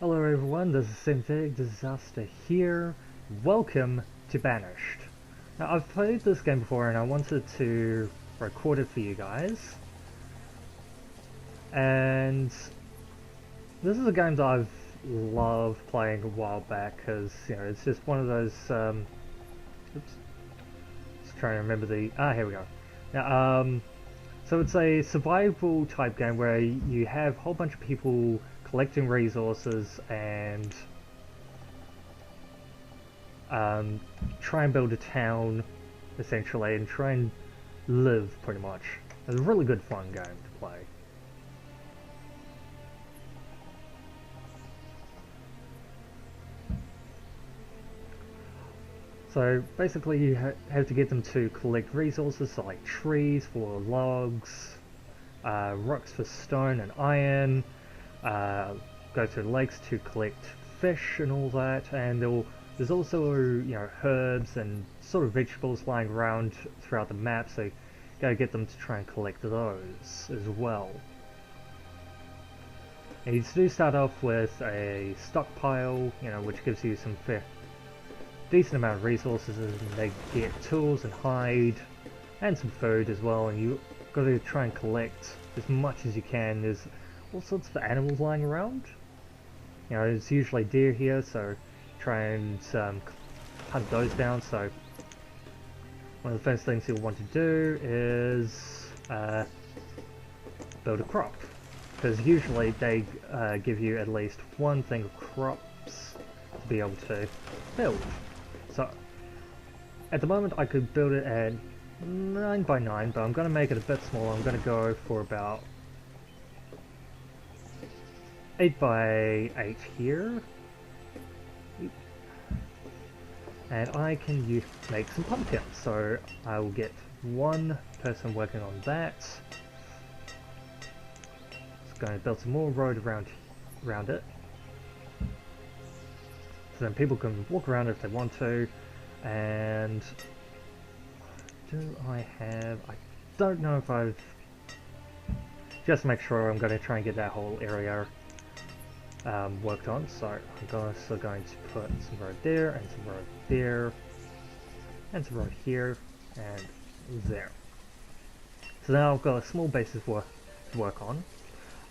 Hello everyone, this is Synthetic Disaster here. Welcome to Banished. Now I've played this game before and I wanted to record it for you guys. And this is a game that I've loved playing a while back because, you know, it's just one of those, oops, just trying to remember here we go. Now, so it's a survival type game where you have a whole bunch of people collecting resources and try and build a town essentially and try and live pretty much. It's a really good fun game to play. So basically you have to get them to collect resources so like trees for logs, rocks for stone and iron, go to lakes to collect fish and all that, and there's also, you know, herbs and sort of vegetables lying around throughout the map, so you gotta get them to try and collect those as well. And you do start off with a stockpile, you know, which gives you some decent amount of resources, and they get tools and hide and some food as well, and you gotta try and collect as much as you can. There's all sorts of animals lying around. You know, it's usually deer here, so try and hunt those down. So one of the first things you'll want to do is build a crop, because usually they give you at least one thing of crops to be able to build. So at the moment I could build it at 9 by 9, but I'm going to make it a bit smaller. I'm going to go for about 8 by 8 here. And I can make some pumpkins, so I will get one person working on that. Just going to build some more road around it, so then people can walk around if they want to. And I don't know if I've, just to make sure, I'm going to try and get that whole area worked on. So I'm also going to put some road there, and some road there, and some road here, and there. So now I've got a small basis to work on,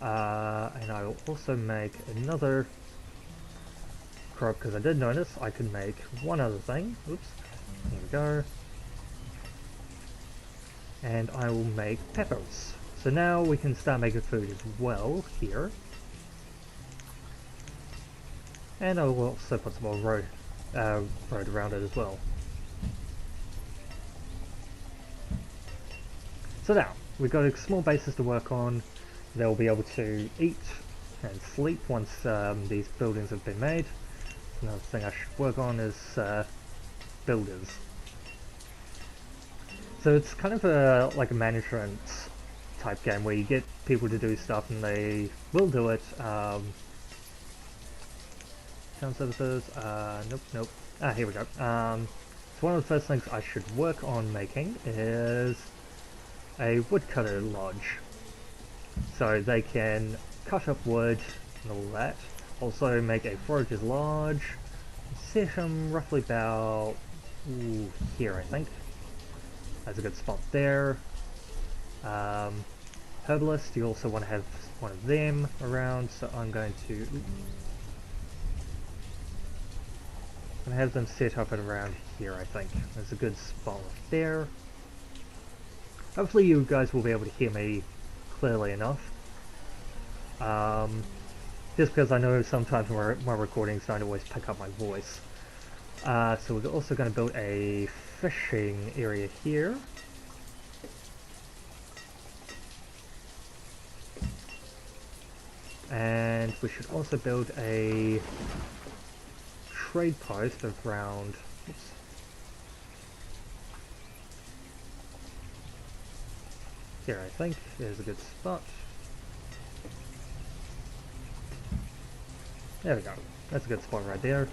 and I will also make another crop, because I did notice I could make one other thing. Oops, here we go. And I will make peppers. So now we can start making food as well here. And I will also put some more road around it as well. So now, we've got a small basis to work on. They'll be able to eat and sleep once these buildings have been made. Another thing I should work on is builders. So it's kind of like a management type game where you get people to do stuff and they will do it. Town services, nope. Here we go. So one of the first things I should work on making is a woodcutter lodge. So they can cut up wood and all that. Also make a forager's lodge. Set them roughly about here, I think. That's a good spot there. Herbalist, you also want to have one of them around, so I'm going to have them set up at around here, I think. There's a good spot there. Hopefully you guys will be able to hear me clearly enough. Just because I know sometimes my recordings don't always pick up my voice. So we're also going to build a fishing area here. And we should also build a trade post around, oops, here I think is a good spot. There we go, that's a good spot right there.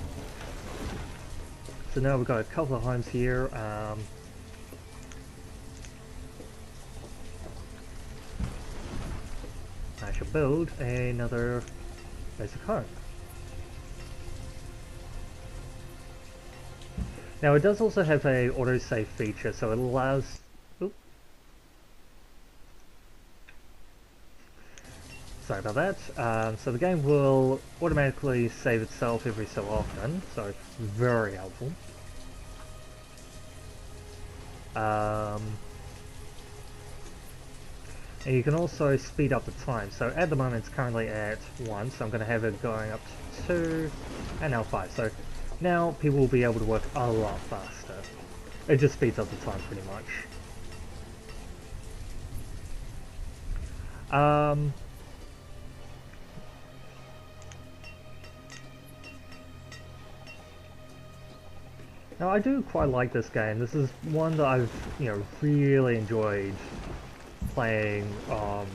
So now we've got a couple of homes here. I shall build another basic home. Now it does also have a autosave feature, so it allows... Oop. Sorry about that. So the game will automatically save itself every so often, so it's very helpful. And you can also speed up the time. So at the moment it's currently at 1, so I'm going to have it going up to 2, and now 5. So now people will be able to work a lot faster. It just speeds up the time pretty much. Now I do quite like this game. This is one that I've, really enjoyed playing a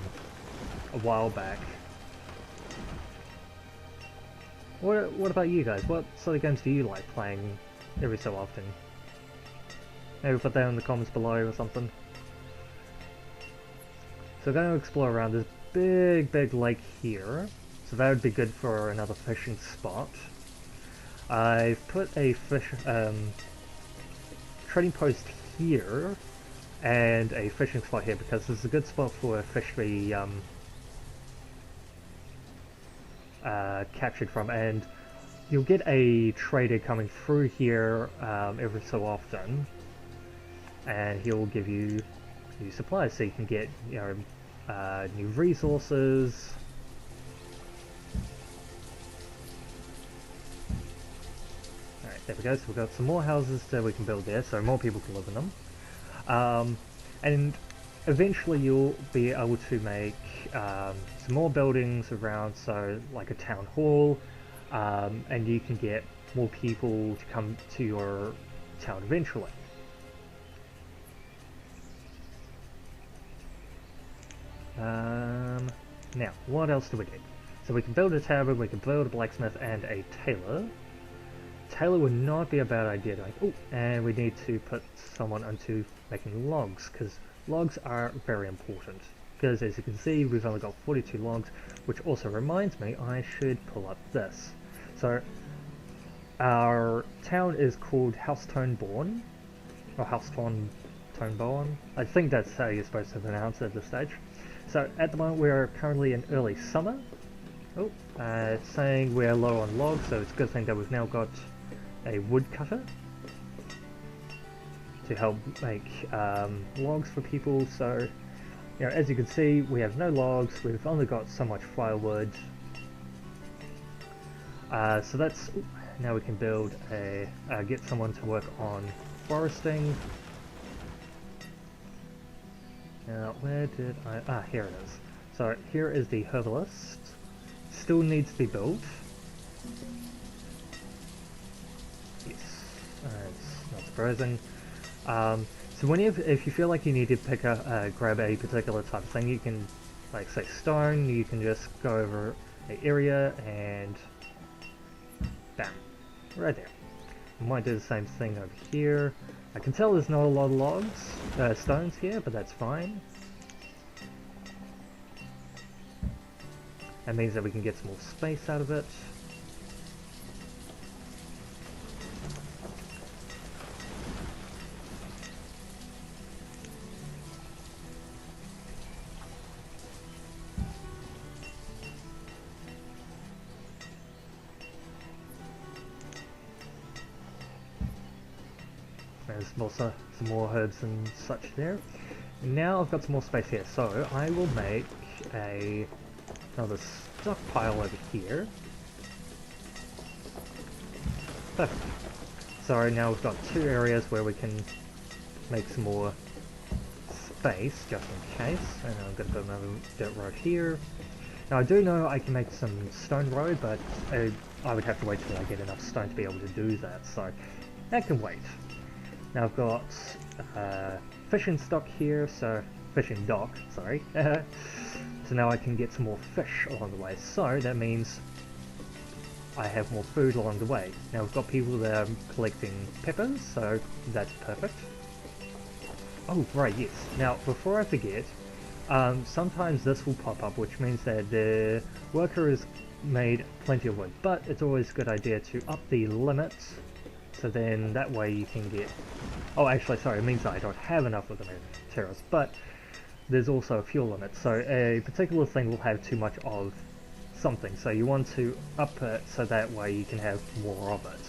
while back. What about you guys? What sort of games do you like playing every so often? Maybe put that in the comments below or something. So we're going to explore around this big lake here. So that would be good for another fishing spot. I've put a trading post here and a fishing spot here because this is a good spot for fish to be captured from, and you'll get a trader coming through here every so often, and he'll give you new supplies so you can get new resources. Alright, there we go. So we've got some more houses that we can build there, so more people can live in them. And eventually you'll be able to make some more buildings around, so like a town hall, and you can get more people to come to your town eventually. Now, what else do we need? So we can build a tavern, we can build a blacksmith and a tailor. Tailor would not be a bad idea to make. Oh, and we need to put someone onto making logs, because logs are very important. Because as you can see, we've only got 42 logs, which also reminds me I should pull up this. So, our town is called Housetoneborn, or Housetoneborn. I think that's how you're supposed to pronounce it at this stage. So, at the moment we're currently in early summer. Oh, it's saying we're low on logs, so it's a good thing that we've now got a woodcutter to help make logs for people. So, as you can see, we have no logs, we've only got so much firewood. So that's, now we can build get someone to work on foresting. Now, where did I, here it is. So here is the herbalist. Still needs to be built. Yes, it's not surprising. So if you feel like you need to grab a particular type of thing, you can, like say stone, you can just go over an area and bam, right there. I might do the same thing over here. I can tell there's not a lot of logs, stones here, but that's fine. That means that we can get some more space out of it. There's also some more herbs and such there. Now I've got some more space here, so I will make another stockpile over here. Perfect. So now we've got two areas where we can make some more space, just in case. And I'm going to put another dirt road here. Now I do know I can make some stone road, but I would have to wait till I get enough stone to be able to do that, so that can wait. Now I've got fishing stock here, so fishing dock, sorry. So now I can get some more fish along the way, so that means I have more food along the way. Now we've got people that are collecting peppers, so that's perfect. Oh, right, yes. Now, before I forget, sometimes this will pop up, which means that the worker has made plenty of wood, but it's always a good idea to up the limit So then that way you can get... Oh, actually, sorry, it means that I don't have enough of the materials, but there's also a fuel limit. So a particular thing will have too much of something, so you want to up it so that way you can have more of it.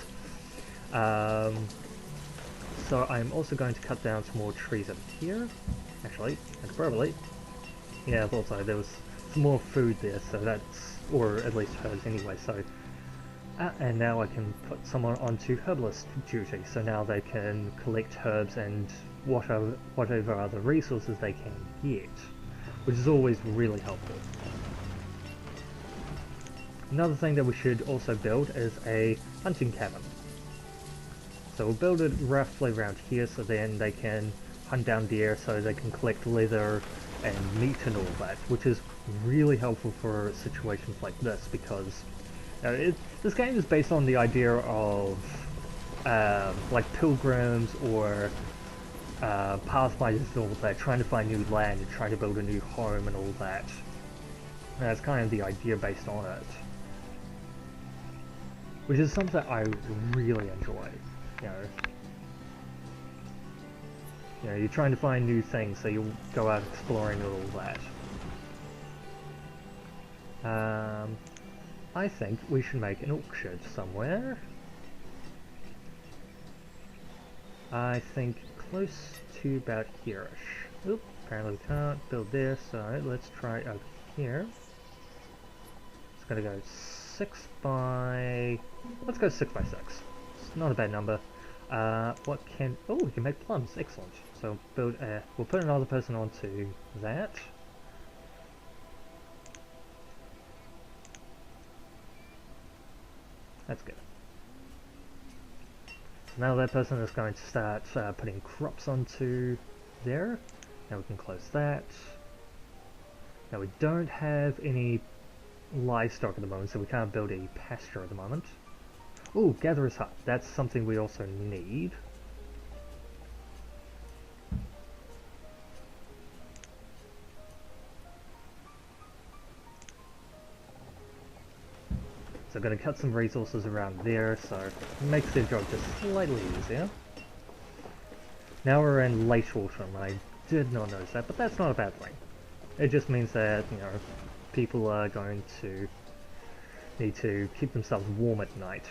So I'm also going to cut down some more trees up here. Actually, I could probably... Yeah, I thought so. There was some more food there, so that's... or at least herbs anyway, so... and now I can put someone onto herbalist duty, so now they can collect herbs and whatever other resources they can get, which is always really helpful. Another thing that we should also build is a hunting cabin. So we'll build it roughly around here, so then they can hunt down deer, so they can collect leather and meat and all that, which is really helpful for situations like this, because this game is based on the idea of like pilgrims or pathfinders and all that, trying to find new land and trying to build a new home and all that. And that's kind of the idea based on it, which is something I really enjoy. You know, you're trying to find new things, so you'll go out exploring and all that. I think we should make an orchard somewhere. I think close to about here-ish. Oop, apparently we can't build there, so let's try over here. It's gonna go 6 by... let's go 6 by 6. It's not a bad number. What can... oh, we can make plums, excellent. So build we'll put another person onto that. That's good. Now that person is going to start putting crops onto there. Now we can close that. Now we don't have any livestock at the moment, so we can't build a pasture at the moment. Ooh, gatherer's hut. That's something we also need. So I'm going to cut some resources around there, so it makes their job just slightly easier. Now we're in late autumn. I did not notice that, but that's not a bad thing. It just means that, you know, people are going to need to keep themselves warm at night.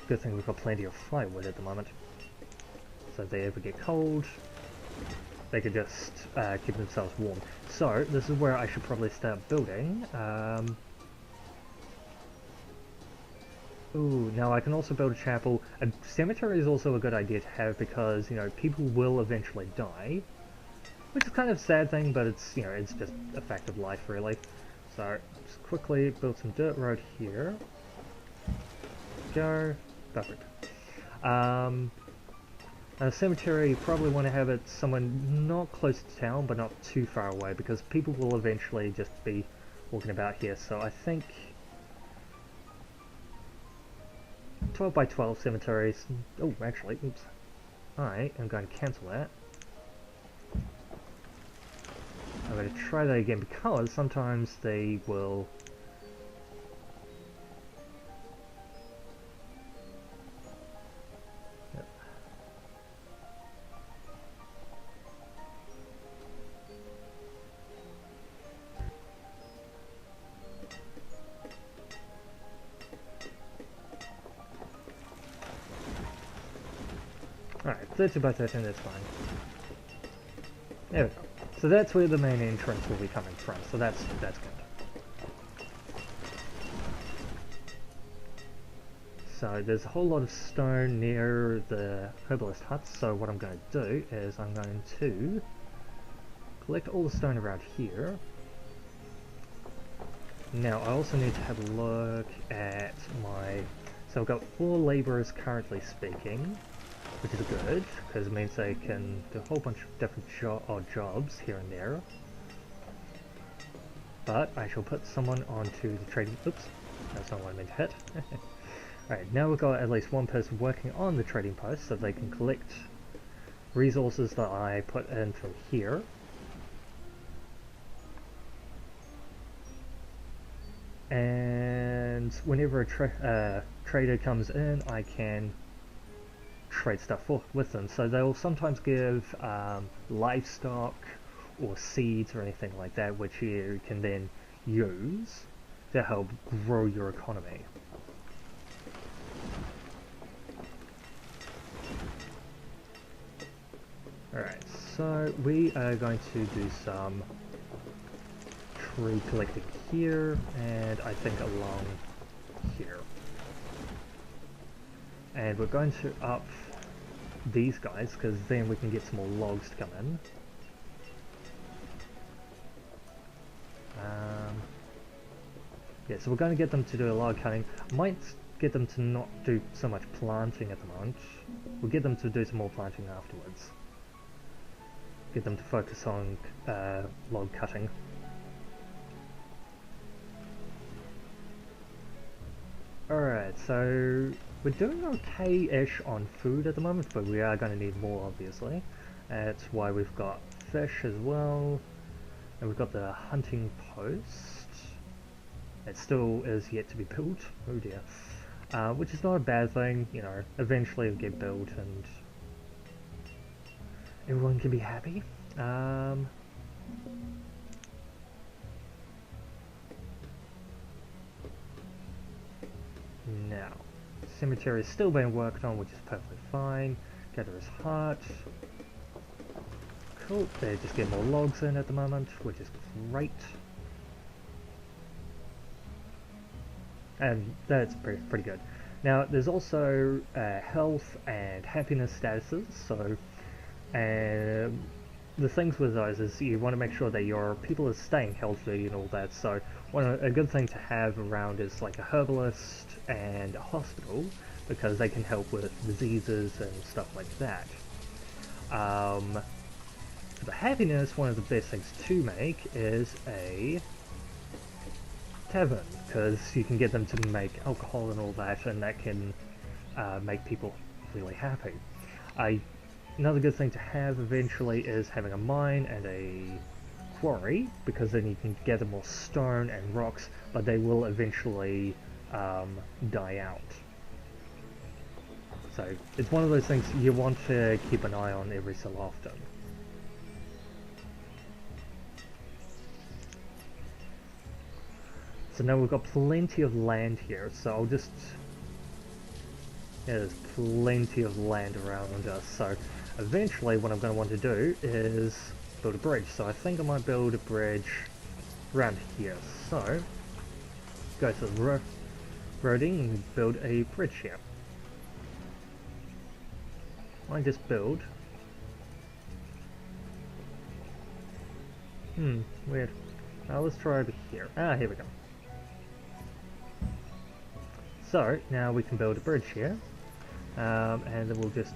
Good thing we've got plenty of firewood at the moment. So if they ever get cold, they could just keep themselves warm. So this is where I should probably start building. Ooh, now I can also build a chapel. A cemetery is also a good idea to have because, you know, people will eventually die. Which is kind of a sad thing, but it's, you know, it's just a fact of life, really. So, just quickly build some dirt road here. Go. Perfect. A cemetery, you probably want to have it somewhere not close to town, but not too far away, because people will eventually just be walking about here. So I think 12 by 12 cemeteries. Oh, actually, oops. I am going to cancel that. I'm going to try that again because sometimes they will... Yep. Alright, 30 by 13, that's fine. There we go. So that's where the main entrance will be coming from, so that's good. So there's a whole lot of stone near the herbalist huts, so what I'm going to do is I'm going to collect all the stone around here. Now I also need to have a look at my... so I've got 4 labourers currently speaking, which is good, because it means they can do a whole bunch of different odd jobs here and there. But I shall put someone onto the trading... oops, that's not what I meant to hit. Alright, now we've got at least one person working on the trading post, so they can collect resources that I put in from here. And and whenever a trader comes in, I can trade stuff with them. So they'll sometimes give livestock or seeds or anything like that, which you can then use to help grow your economy. Alright, so we are going to do some tree collecting here, and I think along here. And we're going to up these guys, because then we can get some more logs to come in. Yeah, so we're going to get them to do a log cutting. I might get them to not do so much planting at the moment. We'll get them to do some more planting afterwards. Get them to focus on log cutting. Alright, so we're doing okay-ish on food at the moment, but we are going to need more, obviously. That's why we've got fish as well. And we've got the hunting post. It still is yet to be built. Oh dear. Which is not a bad thing, you know, eventually it'll get built and everyone can be happy. Now, cemetery is still being worked on, which is perfectly fine. Gatherer's heart. Cool, they're just getting more logs in at the moment, which is great. And that's pretty good. Now, there's also health and happiness statuses, so the things with those is you want to make sure that your people are staying healthy and all that, so a good thing to have around is like a herbalist and a hospital, because they can help with diseases and stuff like that. For the happiness, one of the best things to make is a tavern, because you can get them to make alcohol and all that, and that can make people really happy. Another good thing to have eventually is having a mine and a quarry, because then you can gather more stone and rocks, but they will eventually die out. So it's one of those things you want to keep an eye on every so often. So now we've got plenty of land here, so I'll just... There's plenty of land around us, so eventually what I'm going to want to do is build a bridge. So I think I might build a bridge around here. So, go to the roading and build a bridge here. I just build... weird. Now let's try over here. Here we go. So, now we can build a bridge here, and then we'll just...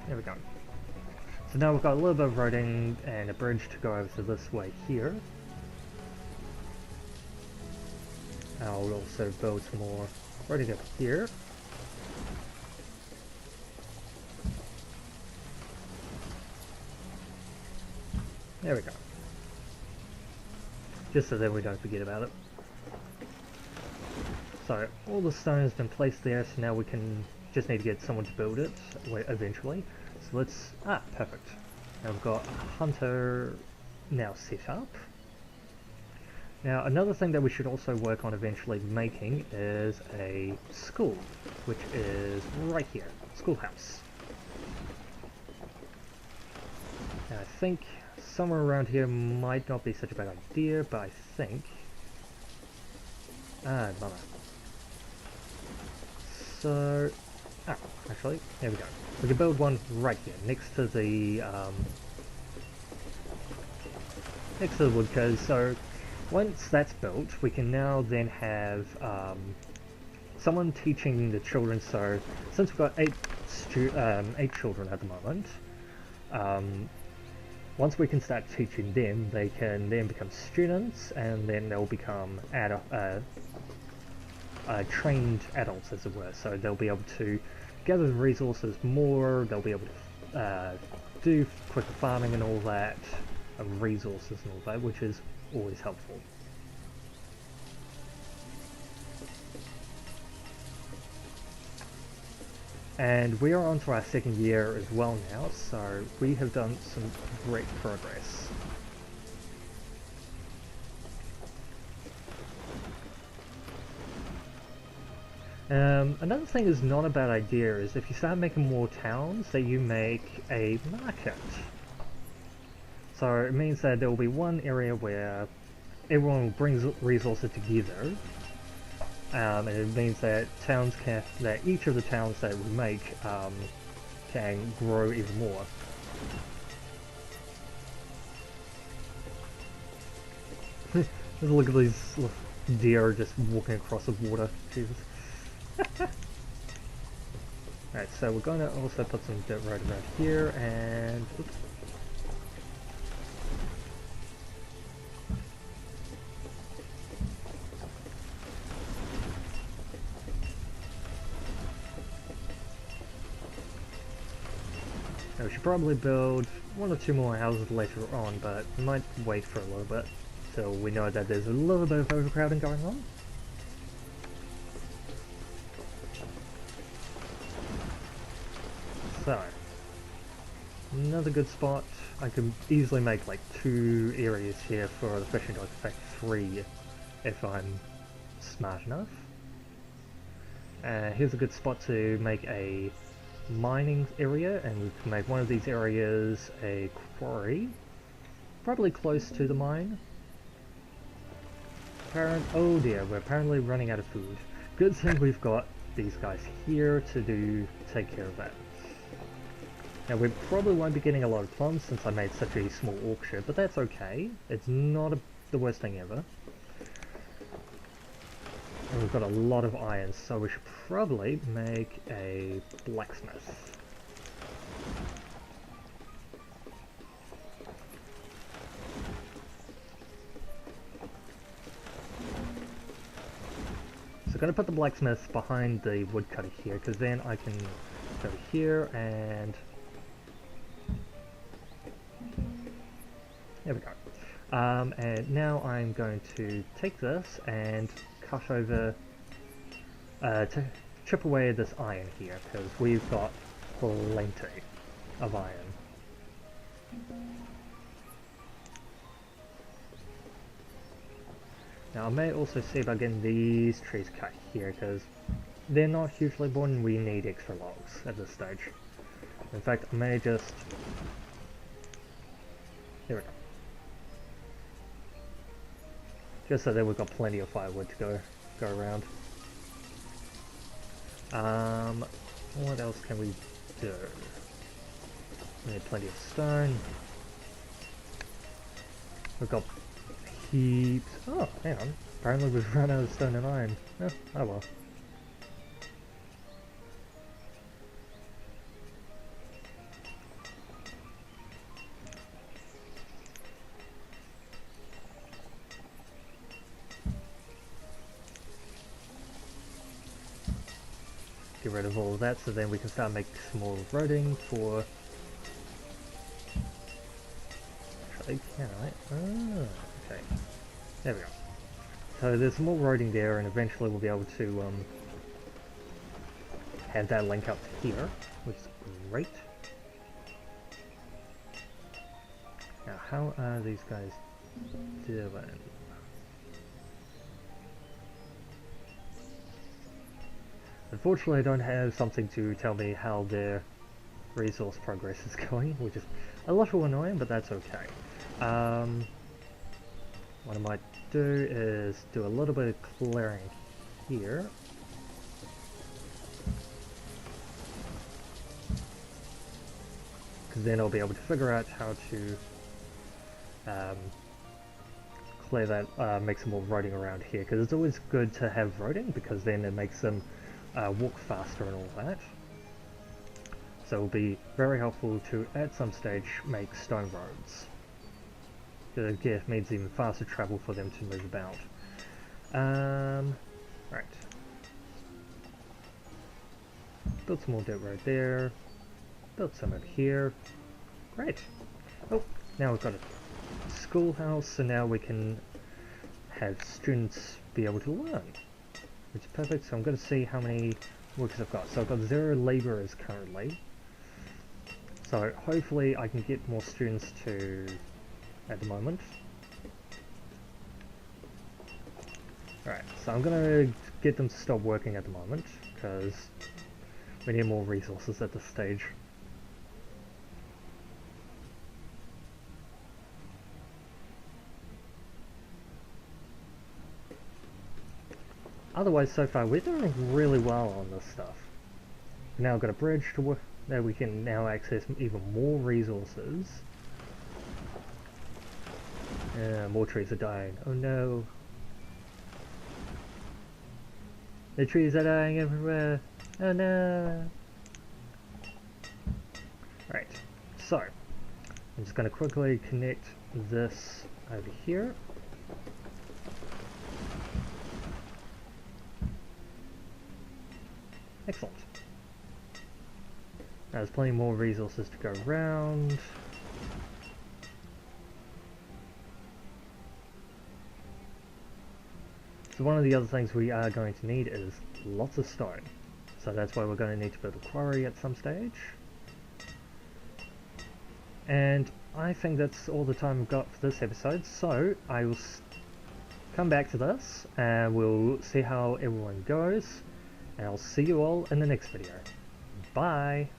There we go. So now we've got a little bit of roading and a bridge to go over to this way here. I'll also build some more roading up here. There we go. Just so that we don't forget about it. So, all the stone has been placed there, so now we can just need to get someone to build it eventually. So let's... perfect. Now we've got a hunter now set up. Now, another thing that we should also work on eventually making is a school, which is right here, schoolhouse. Now, I think somewhere around here might not be such a bad idea, but I think... mother. So... actually, there we go. We can build one right here, next to the, woodcutters. So, once that's built, we can now then have, someone teaching the children. So, since we've got 8 children at the moment, once we can start teaching them, they can then become students, and then they'll become trained adults, as it were. So they'll be able to gather the resources more, they'll be able to do quicker farming and all that, of resources and all that, which is always helpful. And we are on to our second year as well now, so we have done some great progress. Another thing is not a bad idea is if you start making more towns, that you make a market. So it means that there will be one area where everyone brings resources together, and it means that each of the towns that we make can grow even more. Look at these deer just walking across the water. Jesus. Alright, so we're going to also put some dirt right around here, and oops. Now we should probably build one or two more houses later on, but we might wait for a little bit till we know that there's a little bit of overcrowding going on. So, another good spot. I could easily make like 2 areas here for the fishing dogs, in fact 3 if I'm smart enough. Here's a good spot to make a mining area, and we can make one of these areas a quarry, probably close to the mine. Oh dear, we're apparently running out of food. Good thing we've got these guys here to take care of that. Now we probably won't be getting a lot of plums since I made such a small orchard, but that's okay. It's not the worst thing ever. And we've got a lot of iron, so we should probably make a blacksmith. So I'm going to put the blacksmith behind the woodcutter here, because then I can go here and... There we go. And now I'm going to take this and cut over, to chip away this iron here, because we've got plenty of iron. Now I may also see about getting these trees cut here, because they're not hugely important and we need extra logs at this stage. In fact, I may just... There we go. Just so that we've got plenty of firewood to go around. What else can we do? We need plenty of stone. We've got heaps... Oh, hang on. Apparently we've run out of stone and iron. Oh well. Get rid of all of that, so then we can start making some more roading for... Actually, can I? Ah, okay. There we go. So there's some more roading there, and eventually we'll be able to have that link up to here, which is great. Now, how are these guys doing? Unfortunately, I don't have something to tell me how their resource progress is going, which is a little annoying, but that's okay. What I might do is do a little bit of clearing here. Because then I'll be able to figure out how to clear that, make some more roading around here, because it's always good to have roading, because then it makes them walk faster and all that. So it will be very helpful to, at some stage, make stone roads. Again, it means even faster travel for them to move about. Right. Build some more dirt right there. Build some over here. Great. Oh, now we've got schoolhouse, so now we can have students be able to learn, which is perfect. So I'm going to see how many workers I've got. So I've got 0 labourers currently. So hopefully I can get more students to at the moment. Alright, so I'm gonna get them to stop working at the moment, because we need more resources at this stage. Otherwise, so far, we're doing really well on this stuff. We've now got a bridge to work, that we can now access even more resources. More trees are dying. Oh no. The trees are dying everywhere. Oh no. Right, so I'm just going to quickly connect this over here. Excellent. Now there's plenty more resources to go around. So one of the other things we are going to need is lots of stone. So that's why we're going to need to build a quarry at some stage. And I think that's all the time we've got for this episode, so I will come back to this and we'll see how everyone goes, and I'll see you all in the next video. Bye!